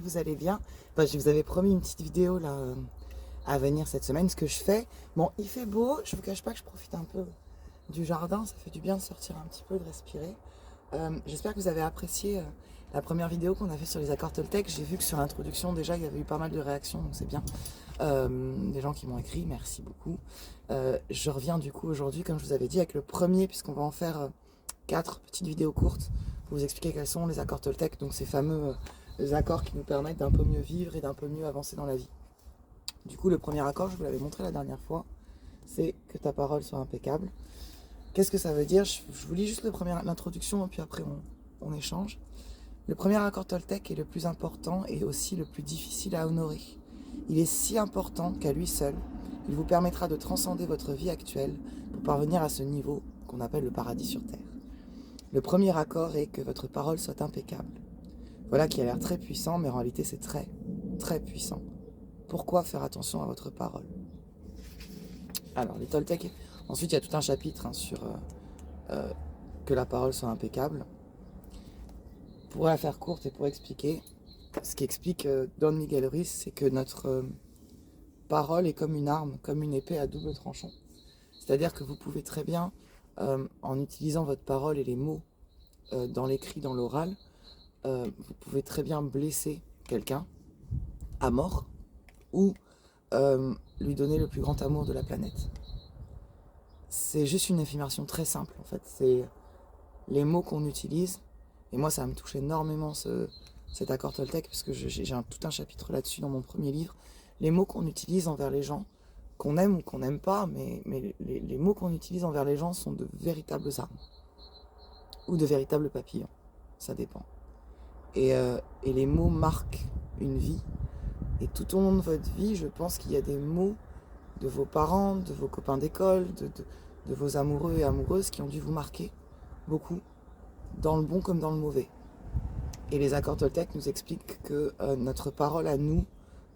que vous allez bien. Enfin, je vous avais promis une petite vidéo là à venir cette semaine, ce que je fais. Bon, il fait beau, je vous cache pas que je profite un peu du jardin, ça fait du bien de sortir un petit peu, de respirer. J'espère que vous avez apprécié la première vidéo qu'on a fait sur les accords Toltec. J'ai vu que sur l'introduction déjà il y avait eu pas mal de réactions, donc c'est bien. Des gens qui m'ont écrit, merci beaucoup. Je reviens du coup aujourd'hui, comme je vous avais dit, avec le premier, puisqu'on va en faire 4 petites vidéos courtes pour vous expliquer quels sont les accords Toltec, donc ces fameux accords qui nous permettent d'un peu mieux vivre et d'un peu mieux avancer dans la vie. Du coup, le premier accord, je vous l'avais montré la dernière fois, c'est que ta parole soit impeccable. Qu'est-ce que ça veut dire? Je vous lis juste l'introduction et puis après on échange. Le premier accord Toltec est le plus important et aussi le plus difficile à honorer. Il est si important qu'à lui seul, il vous permettra de transcender votre vie actuelle pour parvenir à ce niveau qu'on appelle le paradis sur Terre. Le premier accord est que votre parole soit impeccable. Voilà qui a l'air très puissant, mais en réalité c'est très, très puissant. Pourquoi faire attention à votre parole? Alors, les Toltecs, ensuite il y a tout un chapitre sur que la parole soit impeccable. Pour la faire courte et pour expliquer, ce qu'explique Don Miguel Ruiz, c'est que notre parole est comme une arme, comme une épée à double tranchant. C'est-à-dire que vous pouvez très bien, en utilisant votre parole et les mots dans l'écrit, dans l'oral, vous pouvez très bien blesser quelqu'un à mort ou lui donner le plus grand amour de la planète. C'est juste une affirmation très simple en fait, c'est les mots qu'on utilise, et moi ça me touche énormément cet accord Toltec, parce que j'ai tout un chapitre là-dessus dans mon premier livre, les mots qu'on utilise envers les gens, qu'on aime ou qu'on n'aime pas, mais les mots qu'on utilise envers les gens sont de véritables armes, ou de véritables papillons, ça dépend. Et les mots marquent une vie, et tout au long de votre vie, je pense qu'il y a des mots de vos parents, de vos copains d'école, de vos amoureux et amoureuses qui ont dû vous marquer beaucoup, dans le bon comme dans le mauvais. Et les accords Toltec nous expliquent que notre parole à nous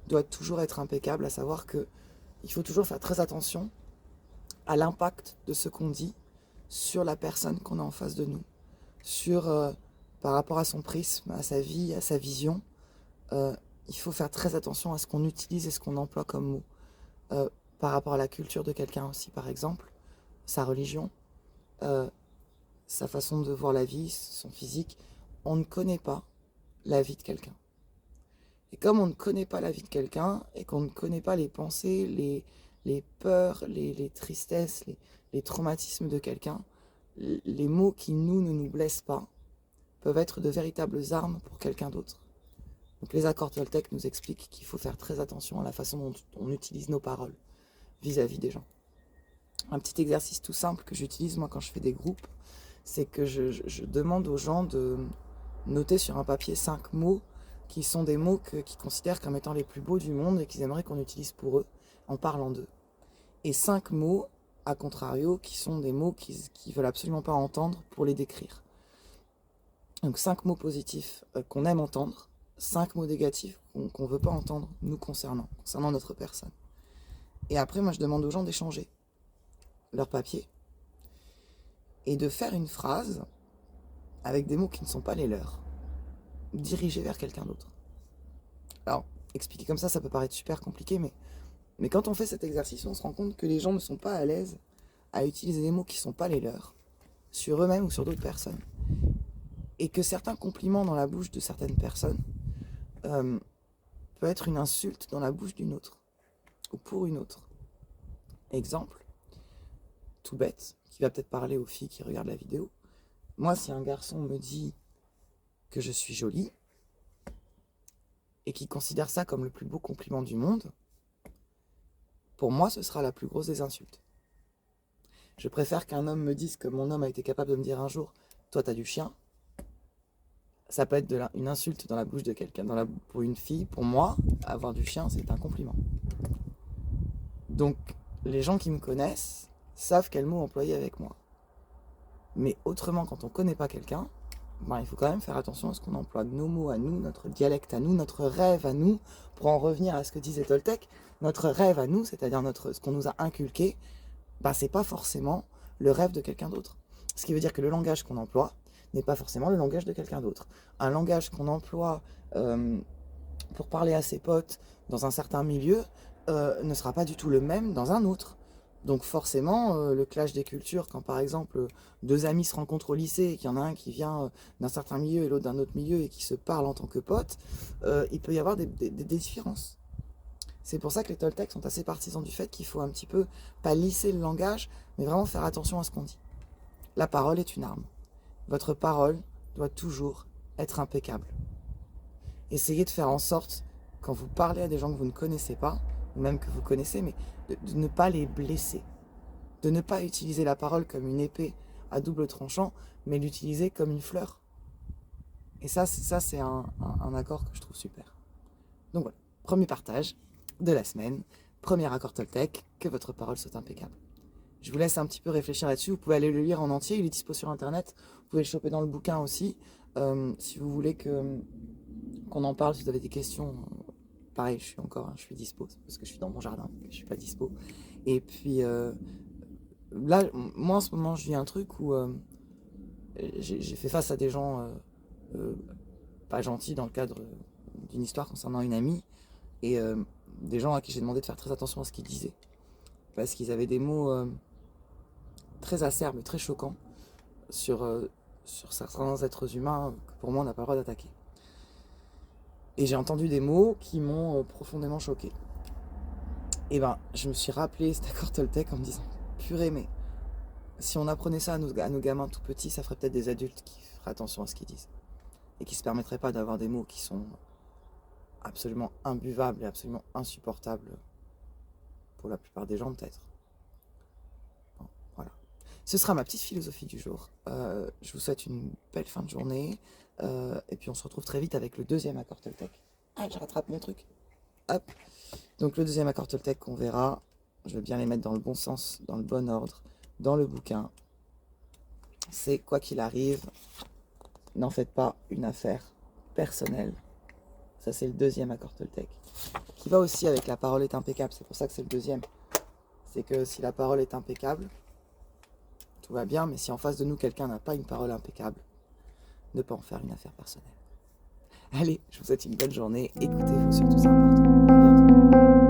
doit toujours être impeccable, à savoir que il faut toujours faire très attention à l'impact de ce qu'on dit sur la personne qu'on a en face de nous, sur par rapport à son prisme, à sa vie, à sa vision. Il faut faire très attention à ce qu'on utilise et ce qu'on emploie comme mot. Par rapport à la culture de quelqu'un aussi, par exemple, sa religion, sa façon de voir la vie, son physique. On ne connaît pas la vie de quelqu'un. Et comme on ne connaît pas la vie de quelqu'un, et qu'on ne connaît pas les pensées, les peurs, les tristesses, les traumatismes de quelqu'un, les mots qui ne nous blessent pas peuvent être de véritables armes pour quelqu'un d'autre. Donc les accords Toltec nous expliquent qu'il faut faire très attention à la façon dont on utilise nos paroles vis-à-vis des gens. Un petit exercice tout simple que j'utilise moi quand je fais des groupes, c'est que je demande aux gens de noter sur un papier 5 mots qui sont des mots qu'ils considèrent comme étant les plus beaux du monde et qu'ils aimeraient qu'on utilise pour eux en parlant d'eux. Et 5 mots, à contrario, qui sont des mots qu'ils veulent absolument pas entendre pour les décrire. Donc 5 mots positifs qu'on aime entendre, 5 mots négatifs qu'on veut pas entendre nous concernant notre personne. Et après, moi je demande aux gens d'échanger leur papier et de faire une phrase avec des mots qui ne sont pas les leurs, dirigés vers quelqu'un d'autre. Alors, expliquer comme ça peut paraître super compliqué, mais quand on fait cet exercice, on se rend compte que les gens ne sont pas à l'aise à utiliser des mots qui ne sont pas les leurs, sur eux-mêmes ou sur d'autres personnes. Et que certains compliments dans la bouche de certaines personnes peut être une insulte dans la bouche d'une autre, ou pour une autre. Exemple, tout bête, qui va peut-être parler aux filles qui regardent la vidéo. Moi, si un garçon me dit que je suis jolie, et qui considère ça comme le plus beau compliment du monde, pour moi, ce sera la plus grosse des insultes. Je préfère qu'un homme me dise que mon homme a été capable de me dire un jour « Toi, t'as du chien », ça peut être une insulte dans la bouche de quelqu'un. Pour une fille, pour moi, avoir du chien, c'est un compliment. Donc, les gens qui me connaissent savent quel mot employer avec moi. Mais autrement, quand on ne connaît pas quelqu'un, il faut quand même faire attention à ce qu'on emploie, nos mots à nous, notre dialecte à nous, notre rêve à nous. Pour en revenir à ce que disait Toltec, notre rêve à nous, c'est-à-dire ce qu'on nous a inculqué, c'est pas forcément le rêve de quelqu'un d'autre. Ce qui veut dire que le langage qu'on emploie n'est pas forcément le langage de quelqu'un d'autre. Un langage qu'on emploie pour parler à ses potes dans un certain milieu ne sera pas du tout le même dans un autre. Donc forcément, le clash des cultures, quand par exemple deux amis se rencontrent au lycée et qu'il y en a un qui vient d'un certain milieu et l'autre d'un autre milieu et qui se parlent en tant que potes, il peut y avoir des différences. C'est pour ça que les Toltecs sont assez partisans du fait qu'il faut un petit peu, pas lisser le langage, mais vraiment faire attention à ce qu'on dit. La parole est une arme. Votre parole doit toujours être impeccable. Essayez de faire en sorte, quand vous parlez à des gens que vous ne connaissez pas, ou même que vous connaissez, mais de ne pas les blesser. De ne pas utiliser la parole comme une épée à double tranchant, mais l'utiliser comme une fleur. Et ça c'est un accord que je trouve super. Donc voilà, premier partage de la semaine, premier accord Toltec, que votre parole soit impeccable. Je vous laisse un petit peu réfléchir là-dessus, vous pouvez aller le lire en entier, il est dispo sur internet, vous pouvez le choper dans le bouquin aussi. Si vous voulez qu'on en parle, si vous avez des questions, pareil, je suis dispo, parce que je suis dans mon jardin, je suis pas dispo. Et puis là, moi en ce moment, je vis un truc où j'ai fait face à des gens pas gentils dans le cadre d'une histoire concernant une amie, et des gens à qui j'ai demandé de faire très attention à ce qu'ils disaient, parce qu'ils avaient des mots très acerbes, très choquants sur certains êtres humains que pour moi on n'a pas le droit d'attaquer. Et j'ai entendu des mots qui m'ont profondément choqué. Et ben, je me suis rappelé cet accord Toltec en me disant, purée, mais si on apprenait ça à nos gamins tout petits, ça ferait peut-être des adultes qui feraient attention à ce qu'ils disent. Et qui ne se permettraient pas d'avoir des mots qui sont absolument imbuvables et absolument insupportables pour la plupart des gens peut-être. Bon, voilà. Ce sera ma petite philosophie du jour. Je vous souhaite une belle fin de journée. Et puis on se retrouve très vite avec le deuxième accord Toltec. Ah, je rattrape mon truc. Hop. Donc le deuxième accord Toltec qu'on verra, je vais bien les mettre dans le bon sens, dans le bon ordre, dans le bouquin. C'est quoi qu'il arrive, n'en faites pas une affaire personnelle. Ça c'est le deuxième accord Toltec. Qui va aussi avec la parole est impeccable, c'est pour ça que c'est le deuxième. C'est que si la parole est impeccable, tout va bien, mais si en face de nous quelqu'un n'a pas une parole impeccable, ne pas en faire une affaire personnelle. Allez, je vous souhaite une bonne journée, écoutez-vous surtout, c'est important. À bientôt.